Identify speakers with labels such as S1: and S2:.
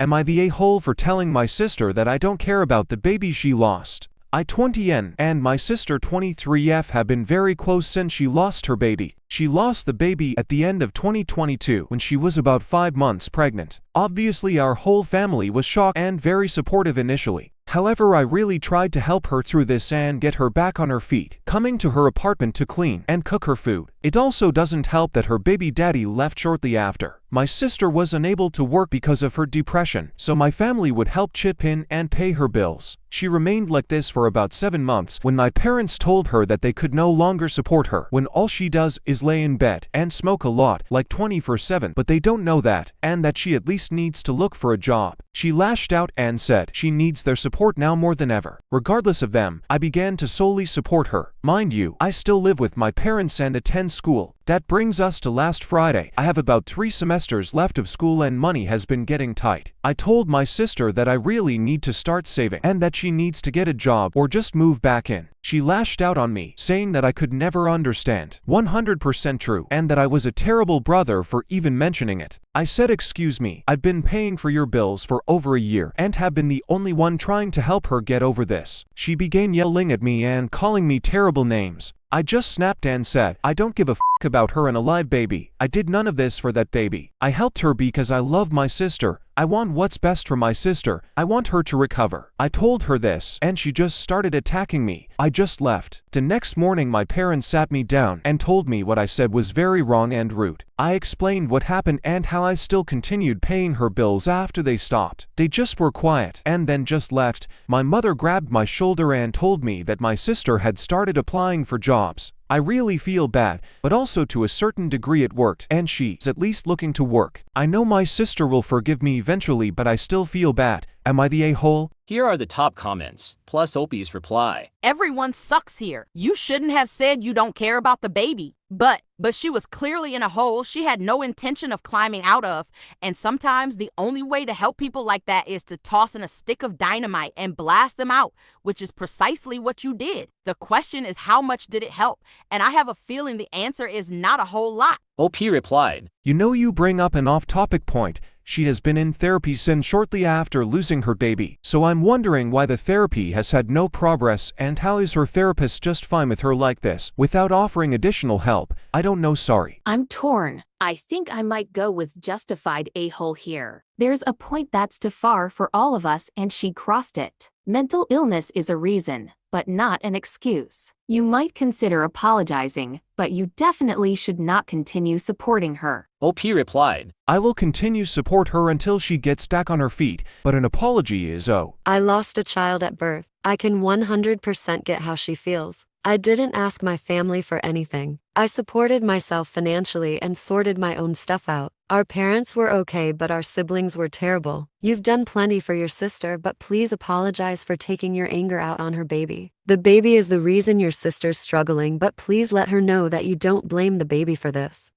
S1: Am I the a-hole for telling my sister that I don't care about the baby she lost? I 20N and my sister 23F have been very close since she lost her baby. She lost the baby at the end of 2022 when she was about 5 months pregnant. Obviously our whole family was shocked and very supportive initially. However, I really tried to help her through this and get her back on her feet, coming to her apartment to clean and cook her food. It also doesn't help that her baby daddy left shortly after. My sister was unable to work because of her depression, so my family would help chip in and pay her bills. She remained like this for about 7 months when my parents told her that they could no longer support her when all she does is lay in bed and smoke a lot, like 24/7, but they don't know that, and that she at least needs to look for a job. She lashed out and said she needs their support now more than ever. Regardless of them, I began to solely support her. Mind you, I still live with my parents and attend school. That brings us to last Friday. I have about 3 semesters left of school and money has been getting tight. I told my sister that I really need to start saving and that she needs to get a job or just move back in. She lashed out on me, saying that I could never understand. 100% true, and that I was a terrible brother for even mentioning it. I said, excuse me, I've been paying for your bills for over a year and have been the only one trying to help her get over this. She began yelling at me and calling me terrible names. I just snapped and said, I don't give a f about her and a live baby. I did none of this for that baby. I helped her because I love my sister. I want what's best for my sister. I want her to recover. I told her this, and she just started attacking me. I just left. The next morning my parents sat me down and told me what I said was very wrong and rude. I explained what happened and how I still continued paying her bills after they stopped. They just were quiet and then just left. My mother grabbed my shoulder and told me that my sister had started applying for jobs. I really feel bad, but also to a certain degree it worked, and she's at least looking to work. I know my sister will forgive me eventually, but I still feel bad. Am I the a-hole?
S2: Here are the top comments, plus Opie's reply.
S3: Everyone sucks here. You shouldn't have said you don't care about the baby. But she was clearly in a hole she had no intention of climbing out of. And sometimes the only way to help people like that is to toss in a stick of dynamite and blast them out, which is precisely what you did. The question is, how much did it help? And I have a feeling the answer is not a whole lot.
S2: OP replied,
S1: You know, you bring up an off-topic point. She has been in therapy since shortly after losing her baby, so I'm wondering why the therapy has had no progress and how is her therapist just fine with her like this, without offering additional help. I don't know, sorry.
S4: I'm torn. I think I might go with justified a-hole here. There's a point that's too far for all of us and she crossed it. Mental illness is a reason, but not an excuse. You might consider apologizing, but you definitely should not continue supporting her.
S2: OP replied,
S1: I will continue support her until she gets back on her feet, but an apology is
S5: I lost a child at birth. I can 100% get how she feels. I didn't ask my family for anything. I supported myself financially and sorted my own stuff out. Our parents were okay, but our siblings were terrible. You've done plenty for your sister, but please apologize for taking your anger out on her baby. The baby is the reason your sister's struggling, but please let her know that you don't blame the baby for this.